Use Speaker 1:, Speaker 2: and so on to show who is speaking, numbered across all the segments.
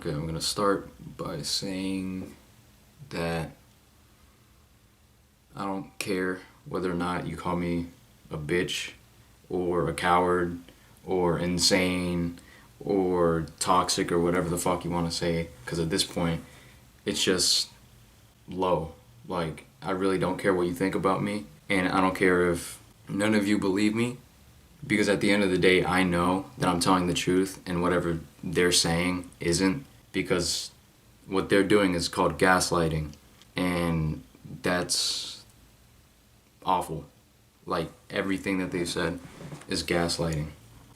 Speaker 1: Okay, I'm gonna start by saying that I don't care whether or not you call me a bitch or a coward or insane or toxic or whatever the fuck you want to say, because at this point, it's just low. Like, I really don't care what you think about me, and I don't care if none of you believe me, because at the end of the day, I know that I'm telling the truth, and whatever they're saying isn't, because what they're doing is called gaslighting, and that's awful. Like, everything that they said is gaslighting.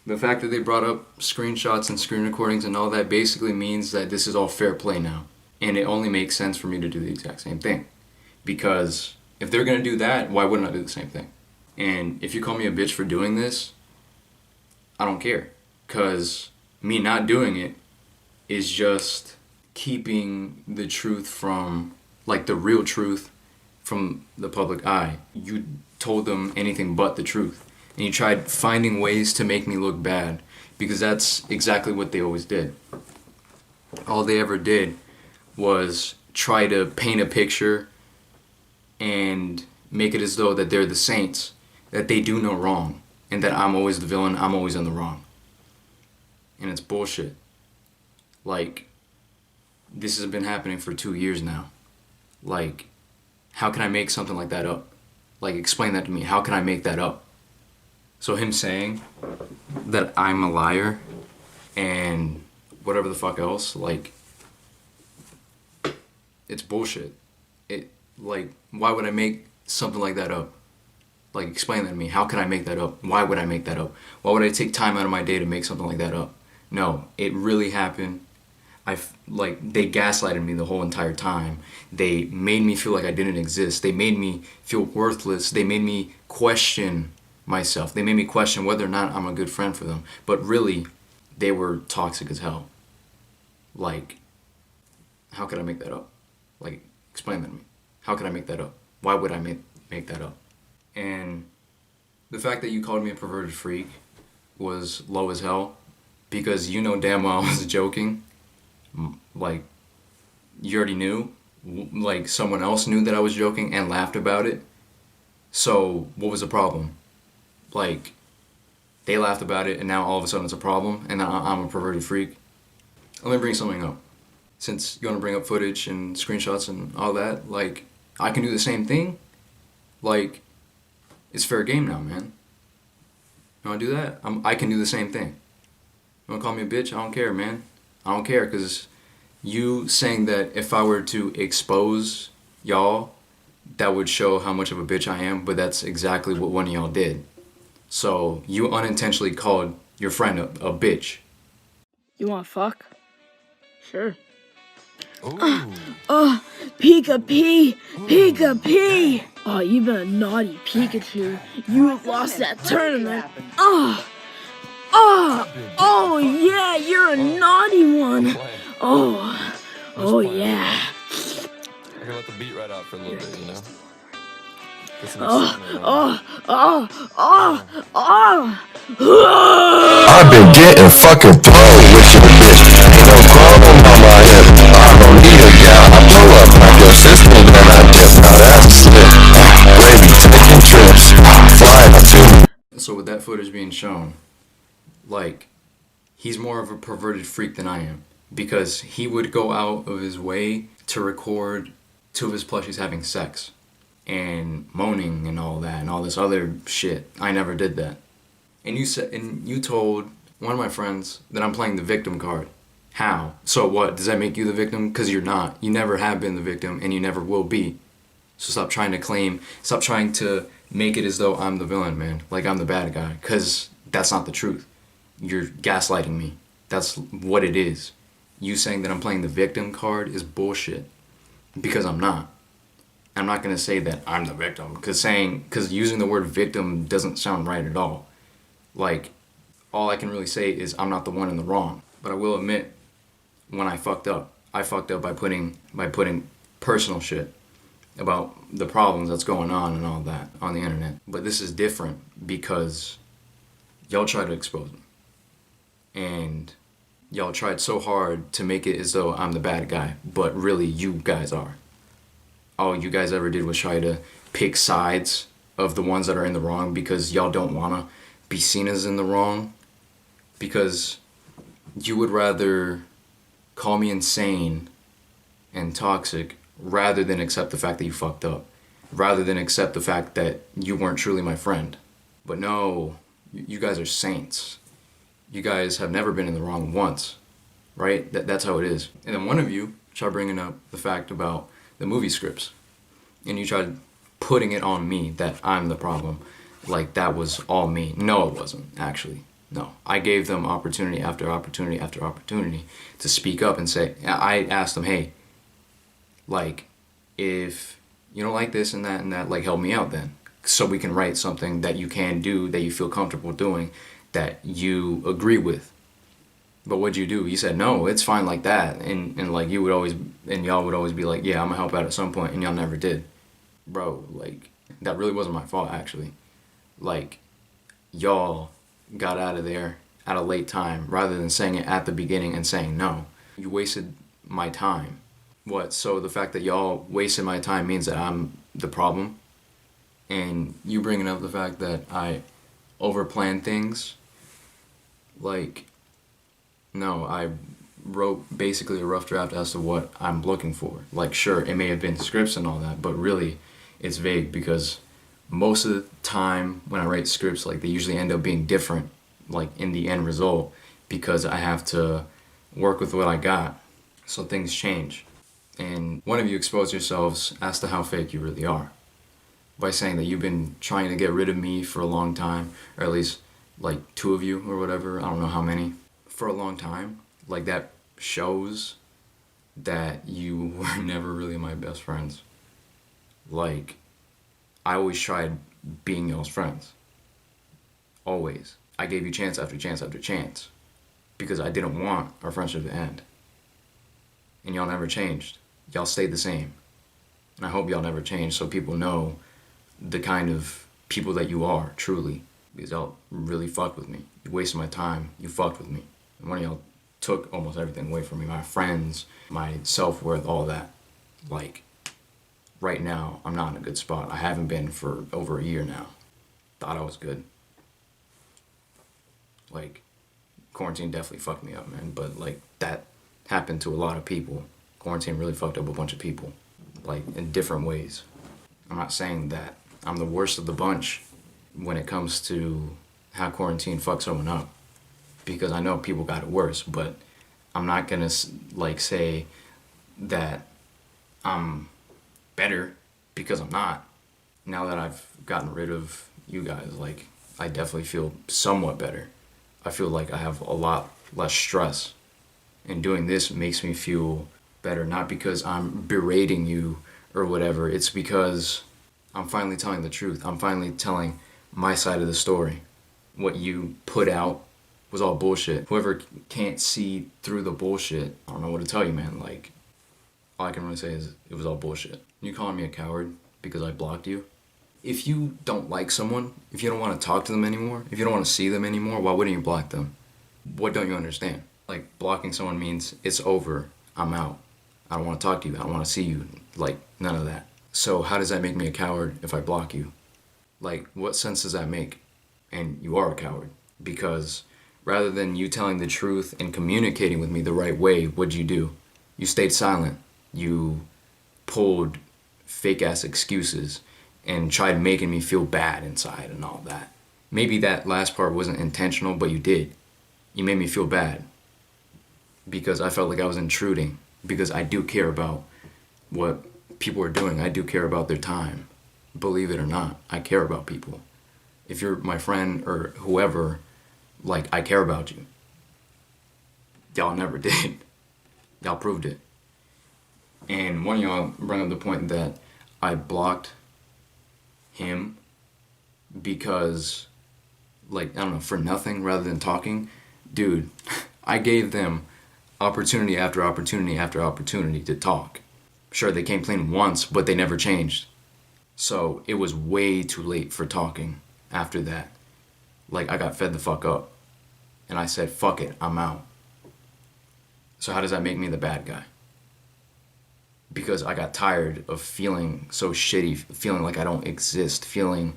Speaker 1: The fact that they brought up screenshots and screen recordings and all that basically means that this is all fair play now. And it only makes sense for me to do the exact same thing. Because if they're going to do that, why wouldn't I do the same thing? And if you call me a bitch for doing this, I don't care. Because me not doing it is just keeping the truth from, like the real truth, from the public eye. You told them anything but the truth. And you tried finding ways to make me look bad, because that's exactly what they always did. All they ever did was try to paint a picture and make it as though that they're the saints, that they do no wrong, and that I'm always the villain, I'm always in the wrong. And it's bullshit. Like, this has been happening for 2 years now. Like, how can I make something like that up? Like, explain that to me. How can I make that up? So him saying that I'm a liar and whatever the fuck else, like, it's bullshit. Like, why would I make something like that up? Like, explain that to me. How can I make that up? Why would I make that up? Why would I take time out of my day to make something like that up? No, it really happened. They gaslighted me the whole entire time. They made me feel like I didn't exist. They made me feel worthless. They made me question myself. They made me question whether or not I'm a good friend for them. But really, they were toxic as hell. Like, how could I make that up? Like, explain that to me. How could I make that up? Why would I make that up? And the fact that you called me a perverted freak was low as hell, because you know damn well I was joking. Like, you already knew. Like, someone else knew that I was joking and laughed about it. So, what was the problem? Like, they laughed about it and now all of a sudden it's a problem and I'm a perverted freak. Let me bring something up. Since you want to bring up footage and screenshots and all that, like, I can do the same thing. Like, it's fair game now, man. You want to do that? I can do the same thing. You want to call me a bitch? I don't care, man. I don't care, because you saying that if I were to expose y'all, that would show how much of a bitch I am, but that's exactly what one of y'all did. So, you unintentionally called your friend a bitch.
Speaker 2: You want fuck? Sure.
Speaker 3: Ooh.
Speaker 2: Pika-Pee! Pika-Pee! Oh, you've been a naughty Pikachu. You lost that tournament. Oh, yeah, you're a naughty one. Oh, yeah.
Speaker 3: I can let the beat right out for a little bit, you know?
Speaker 4: I've been getting fucking thrown with your bitch. Ain't no chrome on my hip. I don't need a gal. I blow up like your sister, then I dip. Now that's a slip. Baby taking trips. Flying to.
Speaker 1: So with that footage being shown, like, he's more of a perverted freak than I am, because he would go out of his way to record two of his plushies having sex and moaning and all that and all this other shit. I never did that. And you told one of my friends that I'm playing the victim card. How? So what? Does that make you the victim? Because you're not. You never have been the victim, and you never will be. So stop trying to make it as though I'm the villain, man. Like I'm the bad guy. Because that's not the truth. You're gaslighting me. That's what it is. You saying that I'm playing the victim card is bullshit. Because I'm not. I'm not going to say that I'm the victim. Because using the word victim doesn't sound right at all. Like, all I can really say is I'm not the one in the wrong. But I will admit, when I fucked up by putting personal shit about the problems that's going on and all that on the internet. But this is different because y'all try to expose me. And Y'all tried so hard to make it as though I'm the bad guy, but really you guys are. All you guys ever did was try to pick sides of the ones that are in the wrong because y'all don't want to be seen as in the wrong, because you would rather call me insane and toxic rather than accept the fact that you fucked up, rather than accept the fact that you weren't truly my friend. But no, you guys are saints. You guys have never been in the wrong once, right? That's how it is. And then one of you tried bringing up the fact about the movie scripts, and you tried putting it on me that I'm the problem, like that was all me. No, it wasn't, actually. No, I gave them opportunity after opportunity after opportunity to speak up and say, I asked them, hey, like, if you don't like this and that, like, help me out then, so we can write something that you can do, that you feel comfortable doing, that you agree with. But what'd you do? You said, no, it's fine like that. And like, you would always, and y'all would always be like, yeah, I'm gonna help out at some point, and y'all never did. Bro, like, that really wasn't my fault, actually. Like, y'all got out of there at a late time rather than saying it at the beginning and saying no. You wasted my time. What? So the fact that y'all wasted my time means that I'm the problem? And you bringing up the fact that I overplan things? Like, no, I wrote basically a rough draft as to what I'm looking for. Like, sure, it may have been scripts and all that, but really, it's vague because most of the time when I write scripts, like, they usually end up being different, like, in the end result, because I have to work with what I got. So things change. And one of you exposed yourselves as to how fake you really are by saying that you've been trying to get rid of me for a long time, or at least like 2 of you or whatever, I don't know how many, for a long time. Like, that shows that you were never really my best friends. Like, I always tried being y'all's friends. Always. I gave you chance after chance after chance because I didn't want our friendship to end. And y'all never changed. Y'all stayed the same. And I hope y'all never change so people know the kind of people that you are, truly. Because y'all really fucked with me. You wasted my time. You fucked with me. And one of y'all took almost everything away from me. My friends, my self-worth, all that. Like, right now, I'm not in a good spot. I haven't been for over a year now. Thought I was good. Like, quarantine definitely fucked me up, man. But, like, that happened to a lot of people. Quarantine really fucked up a bunch of people. Like, in different ways. I'm not saying that I'm the worst of the bunch when it comes to how quarantine fucked someone up. Because I know people got it worse, but I'm not gonna, like, say that I'm better because I'm not. Now that I've gotten rid of you guys, like, I definitely feel somewhat better. I feel like I have a lot less stress. And doing this makes me feel better, not because I'm berating you or whatever. It's because I'm finally telling the truth. I'm finally telling my side of the story. What you put out was all bullshit. Whoever can't see through the bullshit, I don't know what to tell you, man. Like, all I can really say is it was all bullshit. You calling me a coward because I blocked you? If you don't like someone, if you don't want to talk to them anymore, if you don't want to see them anymore, why wouldn't you block them? What don't you understand? Like, blocking someone means it's over, I'm out. I don't want to talk to you, I don't want to see you. Like, none of that. So how does that make me a coward if I block you? Like, what sense does that make? And you are a coward. Because rather than you telling the truth and communicating with me the right way, what'd you do? You stayed silent. You pulled fake-ass excuses and tried making me feel bad inside and all that. Maybe that last part wasn't intentional, but you did. You made me feel bad because I felt like I was intruding, because I do care about what people are doing. I do care about their time. Believe it or not, I care about people. If you're my friend or whoever, like, I care about you. Y'all never did. Y'all proved it. And one of y'all brought up the point that I blocked him because, like, I don't know, for nothing rather than talking. Dude, I gave them opportunity after opportunity after opportunity to talk. Sure, they came clean once, but they never changed. So it was way too late for talking after that. Like, I got fed the fuck up. And I said, fuck it, I'm out. So how does that make me the bad guy? Because I got tired of feeling so shitty, feeling like I don't exist, feeling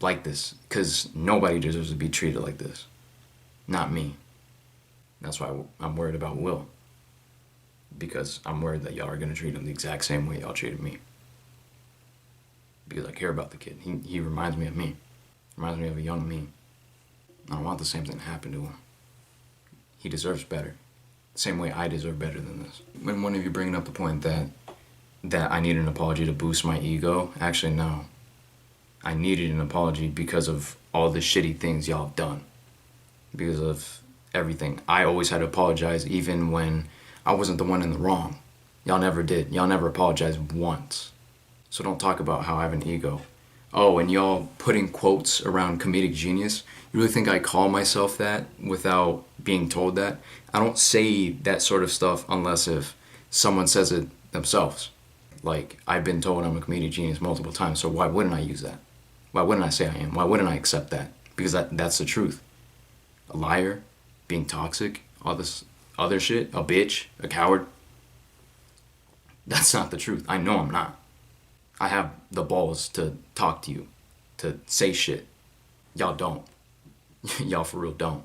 Speaker 1: like this. Because nobody deserves to be treated like this. Not me. That's why I'm worried about Will. Because I'm worried that y'all are going to treat him the exact same way y'all treated me. Because I care about the kid. He reminds me of me. Reminds me of a young me. I don't want the same thing to happen to him. He deserves better. Same way I deserve better than this. When one of you bringing up the point that I need an apology to boost my ego, actually no. I needed an apology because of all the shitty things y'all have done. Because of everything. I always had to apologize even when I wasn't the one in the wrong. Y'all never did. Y'all never apologized once. So don't talk about how I have an ego. Oh, and y'all putting quotes around comedic genius. You really think I call myself that without being told that? I don't say that sort of stuff unless if someone says it themselves. Like, I've been told I'm a comedic genius multiple times, so why wouldn't I use that? Why wouldn't I say I am? Why wouldn't I accept that? Because that's the truth. A liar, being toxic, all this other shit, a bitch, a coward. That's not the truth. I know I'm not. I have the balls to talk to you, to say shit. Y'all don't. Y'all for real don't.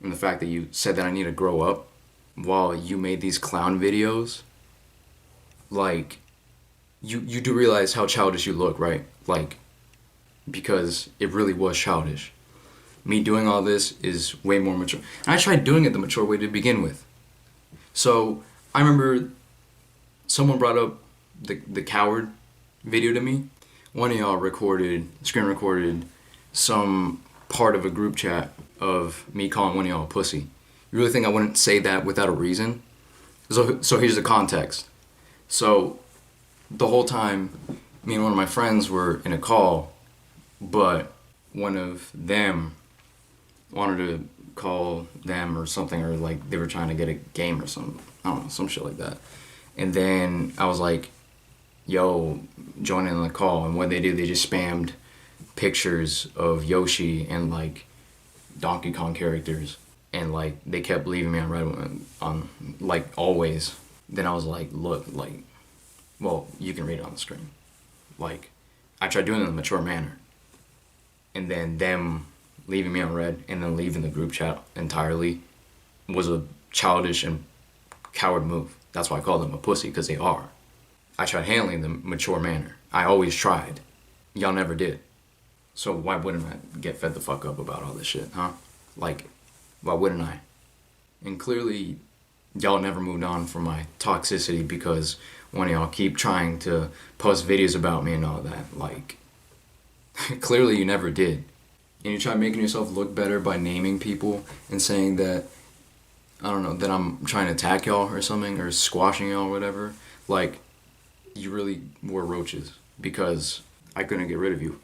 Speaker 1: And the fact that you said that I need to grow up while you made these clown videos, like, you do realize how childish you look, right? Like, because it really was childish. Me doing all this is way more mature. And I tried doing it the mature way to begin with. So, I remember someone brought up the coward video to me. One of y'all screen recorded some part of a group chat of me calling one of y'all a pussy. You really think I wouldn't say that without a reason? So here's the context. So the whole time, me and one of my friends were in a call, but one of them wanted to call them or something, or like they were trying to get a game or something. I don't know, some shit like that. And then I was like, yo, join in the call. And what they did, they just spammed pictures of Yoshi and like Donkey Kong characters, and like they kept leaving me on red on like always. Then I was like, look, like, well, you can read it on the screen. Like, I tried doing it in a mature manner, and then them leaving me on red and then leaving the group chat entirely was a childish and coward move. That's why I call them a pussy, because they are. I tried handling them mature manner. I always tried. Y'all never did. So why wouldn't I get fed the fuck up about all this shit, huh? Like, why wouldn't I? And clearly, y'all never moved on from my toxicity because one of y'all keep trying to post videos about me and all that. Like, clearly you never did. And you try making yourself look better by naming people and saying that, I don't know, that I'm trying to attack y'all or something, or squashing y'all or whatever. Like, you really were roaches because I couldn't get rid of you.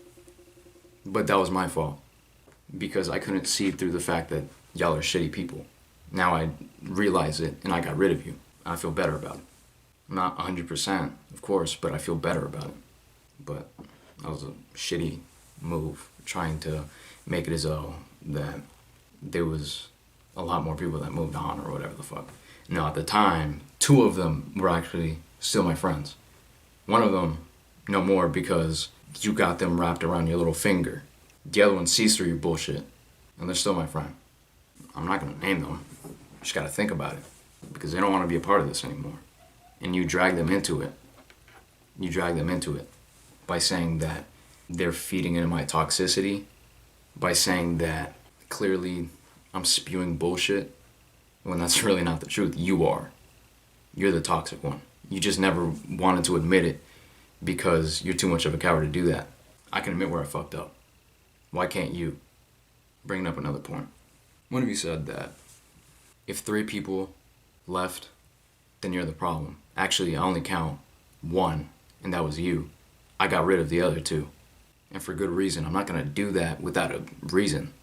Speaker 1: But that was my fault, because I couldn't see through the fact that y'all are shitty people. Now I realize it, and I got rid of you. I feel better about it. Not 100%, of course, but I feel better about it. But that was a shitty move, trying to make it as though that there was a lot more people that moved on or whatever the fuck. Now, at the time, 2 of them were actually still my friends. One of them, no more, because you got them wrapped around your little finger. The other one sees through your bullshit, and they're still my friend. I'm not gonna name them. Just gotta think about it, because they don't want to be a part of this anymore. And you drag them into it. You drag them into it by saying that they're feeding into my toxicity, by saying that clearly I'm spewing bullshit, when that's really not the truth. You are. You're the toxic one. You just never wanted to admit it because you're too much of a coward to do that. I can admit where I fucked up. Why can't you? Bringing up another point. One of you said that if 3 people left, then you're the problem. Actually, I only count 1, and that was you. I got rid of the other 2. And for good reason. I'm not gonna do that without a reason.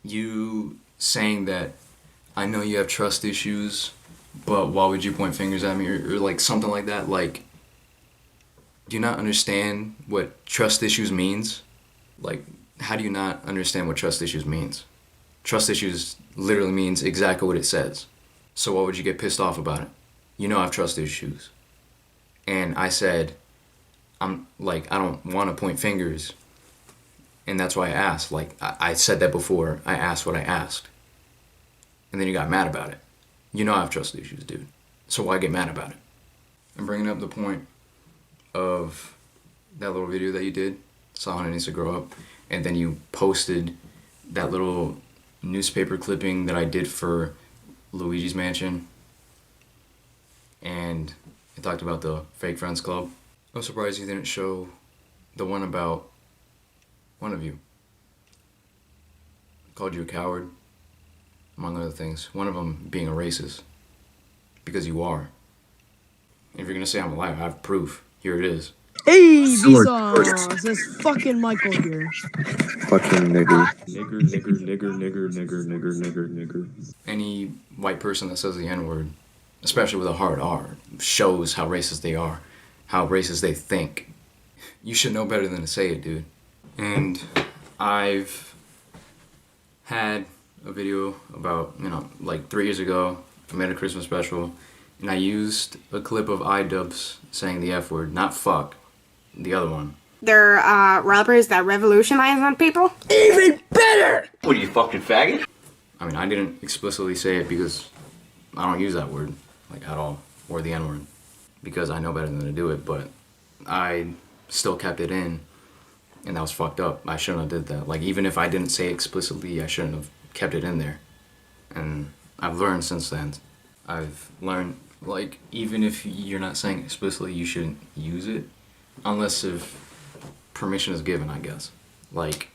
Speaker 1: You saying that I know you have trust issues, but why would you point fingers at me, or like something like that? Like, do you not understand what trust issues means? Like, how do you not understand what trust issues means? Trust issues literally means exactly what it says. So why would you get pissed off about it? You know I have trust issues. And I said, I'm like, I don't want to point fingers. And that's why I asked. Like, I said that before. I asked what I asked. And then you got mad about it. You know I have trust issues, dude. So why get mad about it? I'm bringing up the point of that little video that you did, salHUNNIT needs to grow up, and then you posted that little newspaper clipping that I did for Luigi's Mansion, and it talked about the fake friends club. I'm surprised you didn't show the one about one of you. Called you a coward, among other things. One of them being a racist, because you are. If you're gonna say I'm a liar, I have proof. Here it is.
Speaker 2: Hey, Vsauce, it's fucking Michael here.
Speaker 5: Fucking nigger.
Speaker 6: Nigger.
Speaker 1: Any white person that says the N-word, especially with a hard R, shows how racist they are, how racist they think. You should know better than to say it, dude. And I've had a video about, like 3 years ago, I made a Christmas special, and I used a clip of iDubbbz saying the F word, not fuck, the other one.
Speaker 7: They're rappers that revolutionize on people.
Speaker 2: Even better!
Speaker 8: What are you, fucking faggot?
Speaker 1: I mean, I didn't explicitly say it because I don't use that word, like, at all, or the N-word, because I know better than to do it, but I still kept it in, and that was fucked up. I shouldn't have did that. Like, even if I didn't say it explicitly, I shouldn't have kept it in there. And I've learned since then. I've learned, like, even if you're not saying it explicitly, you shouldn't use it, unless if permission is given, I guess. Like,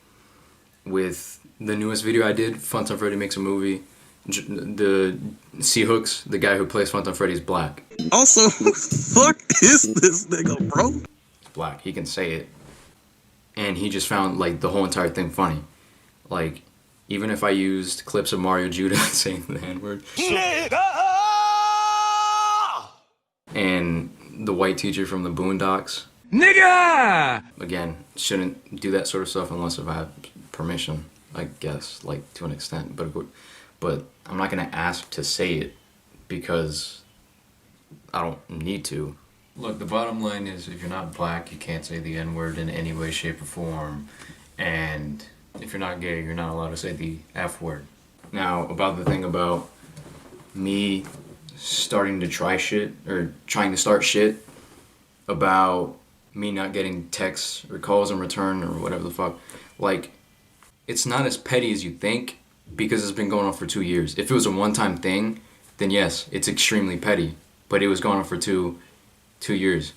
Speaker 1: with the newest video I did, Funtime Freddy Makes a Movie, the C-Hooks, the guy who plays Funtime Freddy, is black.
Speaker 6: Also, fuck is this nigga, bro?
Speaker 1: He's black. He can say it. And he just found, like, the whole entire thing funny. Like, even if I used clips of Mario Judah saying the N-word, and the white teacher from the Boondocks, nigga! Again, shouldn't do that sort of stuff unless if I have permission, I guess, like, to an extent. But I'm not gonna ask to say it because I don't need to. Look, the bottom line is, if you're not black, you can't say the N-word in any way, shape, or form. And if you're not gay, you're not allowed to say the F word. Now, about the thing about me starting to try shit, or trying to start shit, about me not getting texts or calls in return or whatever the fuck. Like, it's not as petty as you think, because it's been going on for 2 years. If it was a one-time thing, then yes, it's extremely petty. But it was going on for two years.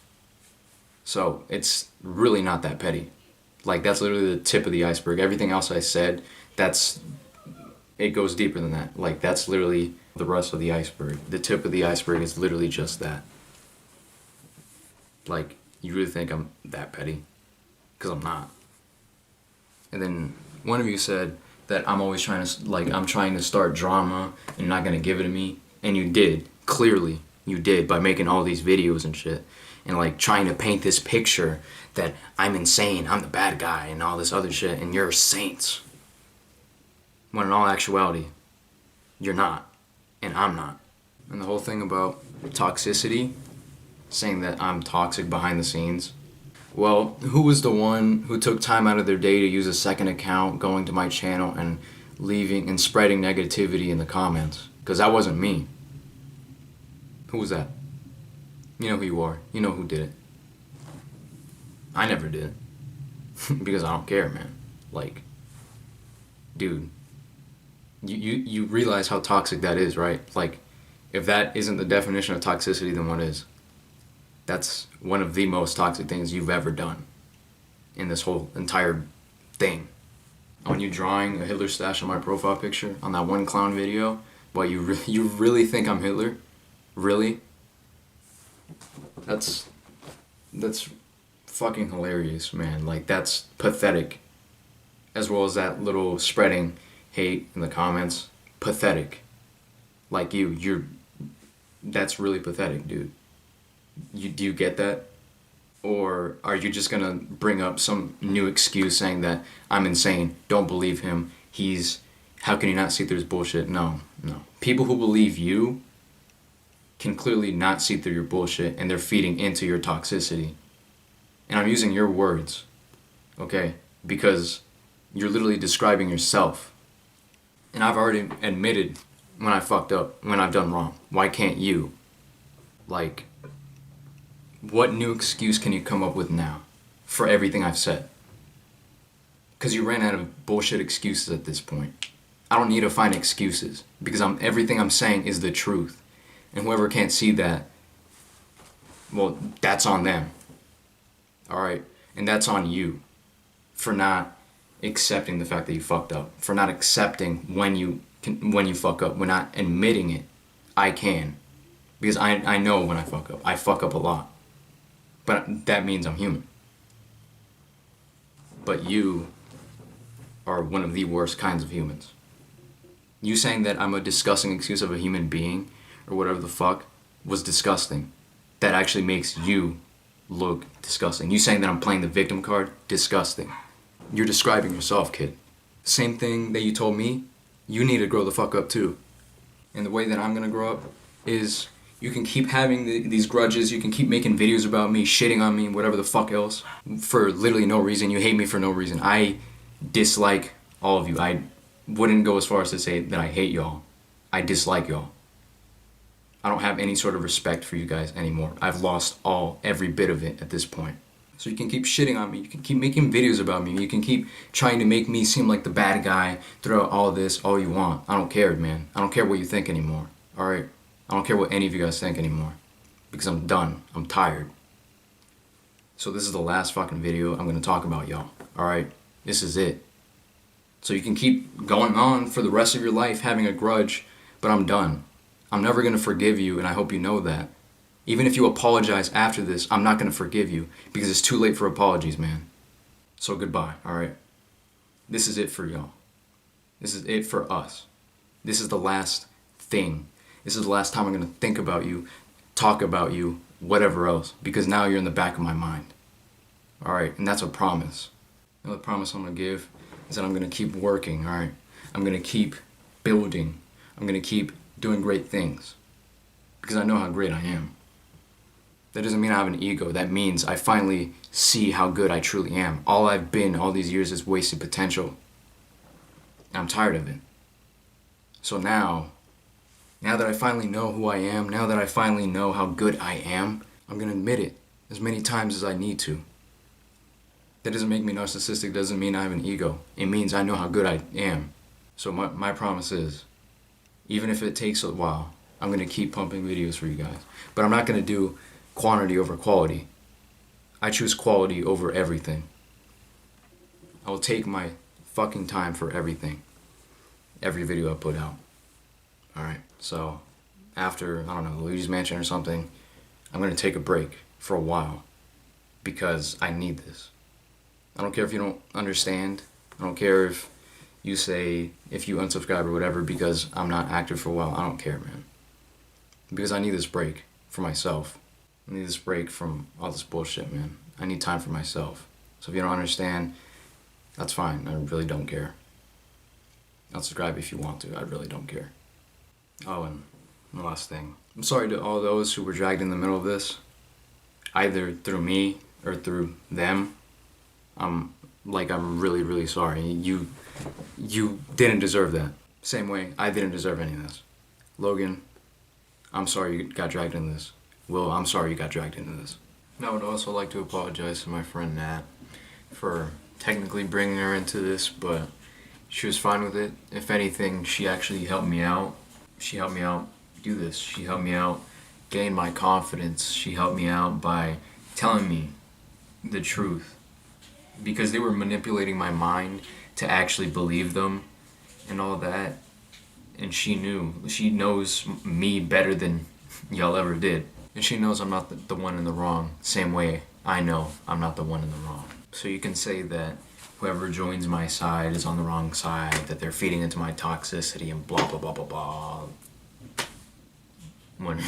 Speaker 1: So it's really not that petty. Like, that's literally the tip of the iceberg. Everything else I said, it goes deeper than that. Like, that's literally the rest of the iceberg. The tip of the iceberg is literally just that. Like, you really think I'm that petty? Because I'm not. And then one of you said that I'm always trying to, like, I'm trying to start drama and not gonna give it to me. And you did. Clearly, you did, by making all these videos and shit. And, like, trying to paint this picture that I'm insane, I'm the bad guy, and all this other shit, and you're saints. When in all actuality, you're not. And I'm not. And the whole thing about toxicity, saying that I'm toxic behind the scenes. Well, who was the one who took time out of their day to use a second account, going to my channel and leaving and spreading negativity in the comments? Because that wasn't me. Who was that? You know who you are. You know who did it. I never did. Because I don't care, man. Like, dude, you realize how toxic that is, right? Like, if that isn't the definition of toxicity, then what is? That's one of the most toxic things you've ever done in this whole entire thing. On you drawing a Hitler stash on my profile picture on that one clown video, well, you really think I'm Hitler? Really? That's fucking hilarious, man. Like, that's pathetic. As well as that little spreading hate in the comments. Pathetic. Like, that's really pathetic, dude. Do you get that? Or are you just gonna bring up some new excuse saying that I'm insane, don't believe him, how can you not see through his bullshit? No. People who believe you can clearly not see through your bullshit, and they're feeding into your toxicity. And I'm using your words, okay? Because you're literally describing yourself. And I've already admitted when I fucked up, when I've done wrong. Why can't you? Like, what new excuse can you come up with now for everything I've said? Because you ran out of bullshit excuses at this point. I don't need to find excuses, because everything I'm saying is the truth. And whoever can't see that, well, that's on them. Alright? And that's on you for not accepting the fact that you fucked up. For not accepting when you fuck up. We're not admitting it. I can. Because I know when I fuck up. I fuck up a lot. But that means I'm human. But you are one of the worst kinds of humans. You saying that I'm a disgusting excuse of a human being, or whatever the fuck, was disgusting. That actually makes you look disgusting. You saying that I'm playing the victim card, disgusting. You're describing yourself, kid. Same thing that you told me, you need to grow the fuck up too. And the way that I'm gonna grow up is, you can keep having these grudges, you can keep making videos about me, shitting on me, whatever the fuck else, for literally no reason. You hate me for no reason. I dislike all of you. I wouldn't go as far as to say that I hate y'all. I dislike y'all. I don't have any sort of respect for you guys anymore. I've lost every bit of it at this point. So you can keep shitting on me, you can keep making videos about me, you can keep trying to make me seem like the bad guy throughout all this, all you want. I don't care, man. I don't care what you think anymore, alright? I don't care what any of you guys think anymore. Because I'm done. I'm tired. So this is the last fucking video I'm gonna talk about y'all, alright? This is it. So you can keep going on for the rest of your life having a grudge, but I'm done. I'm never gonna forgive you, and I hope you know that. Even if you apologize after this, I'm not gonna forgive you, because it's too late for apologies, man. So goodbye, alright? This is it for y'all. This is it for us. This is the last thing. This is the last time I'm gonna think about you, talk about you, whatever else, because now you're in the back of my mind. Alright, and that's a promise. Another promise I'm gonna give is that I'm gonna keep working, alright? I'm gonna keep building. I'm gonna keep doing great things. Because I know how great I am. That doesn't mean I have an ego. That means I finally see how good I truly am. All I've been all these years is wasted potential. And I'm tired of it. So now that I finally know who I am, now that I finally know how good I am, I'm gonna admit it as many times as I need to. That doesn't make me narcissistic, doesn't mean I have an ego. It means I know how good I am. So my promise is, even if it takes a while, I'm gonna keep pumping videos for you guys. But I'm not gonna do quantity over quality. I choose quality over everything. I will take my fucking time for everything. Every video I put out. Alright, so after, I don't know, Luigi's Mansion or something, I'm gonna take a break for a while. Because I need this. I don't care if you don't understand. I don't care if you say, if you unsubscribe or whatever because I'm not active for a while. I don't care, man. Because I need this break for myself. I need this break from all this bullshit, man. I need time for myself. So if you don't understand, that's fine. I really don't care. I'll subscribe if you want to. I really don't care. Oh, and the last thing. I'm sorry to all those who were dragged in the middle of this. Either through me or through them. I'm really, really sorry. You didn't deserve that. Same way, I didn't deserve any of this. Logan, I'm sorry you got dragged into this. Will, I'm sorry you got dragged into this. And I would also like to apologize to my friend Nat for technically bringing her into this, but she was fine with it. If anything, she actually helped me out. She helped me out do this. She helped me out gain my confidence. She helped me out by telling me the truth. Because they were manipulating my mind to actually believe them and all that. And she knows me better than y'all ever did. And she knows I'm not the one in the wrong, same way I know I'm not the one in the wrong. So you can say that whoever joins my side is on the wrong side, that they're feeding into my toxicity and blah, blah, blah, blah, blah. When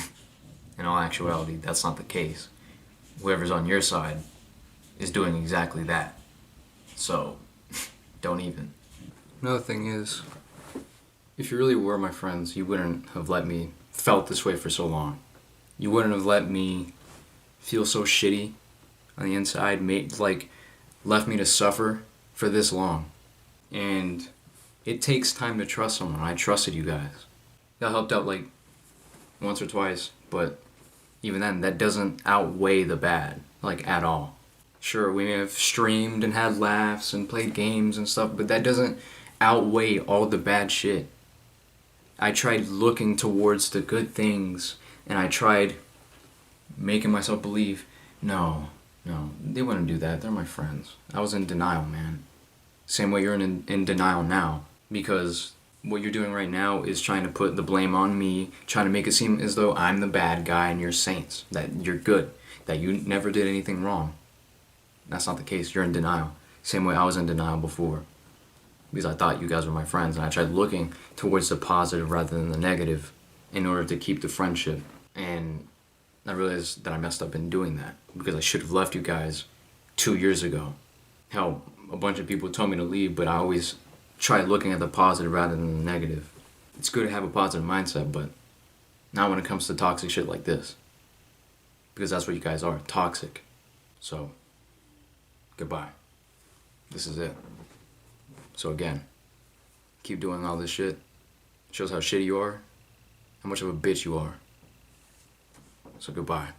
Speaker 1: in all actuality, that's not the case. Whoever's on your side is doing exactly that. So, don't even. Another thing is, if you really were my friends, you wouldn't have let me felt this way for so long. You wouldn't have let me feel so shitty on the inside, left me to suffer for this long. And it takes time to trust someone. I trusted you guys. That helped out like once or twice, but even then, that doesn't outweigh the bad, like at all. Sure, we may have streamed and had laughs and played games and stuff, but that doesn't outweigh all the bad shit. I tried looking towards the good things, and I tried making myself believe, no, they wouldn't do that. They're my friends. I was in denial, man. Same way you're in denial now, because what you're doing right now is trying to put the blame on me, trying to make it seem as though I'm the bad guy and you're saints, that you're good, that you never did anything wrong. That's not the case. You're in denial. Same way I was in denial before, because I thought you guys were my friends, and I tried looking towards the positive rather than the negative in order to keep the friendship. And I realized that I messed up in doing that, because I should have left you guys 2 years ago. Hell, a bunch of people told me to leave, but I always tried looking at the positive rather than the negative. It's good to have a positive mindset, but not when it comes to toxic shit like this, because that's what you guys are, toxic. So, goodbye. This is it. So again, keep doing all this shit. Shows how shitty you are, how much of a bitch you are. So goodbye.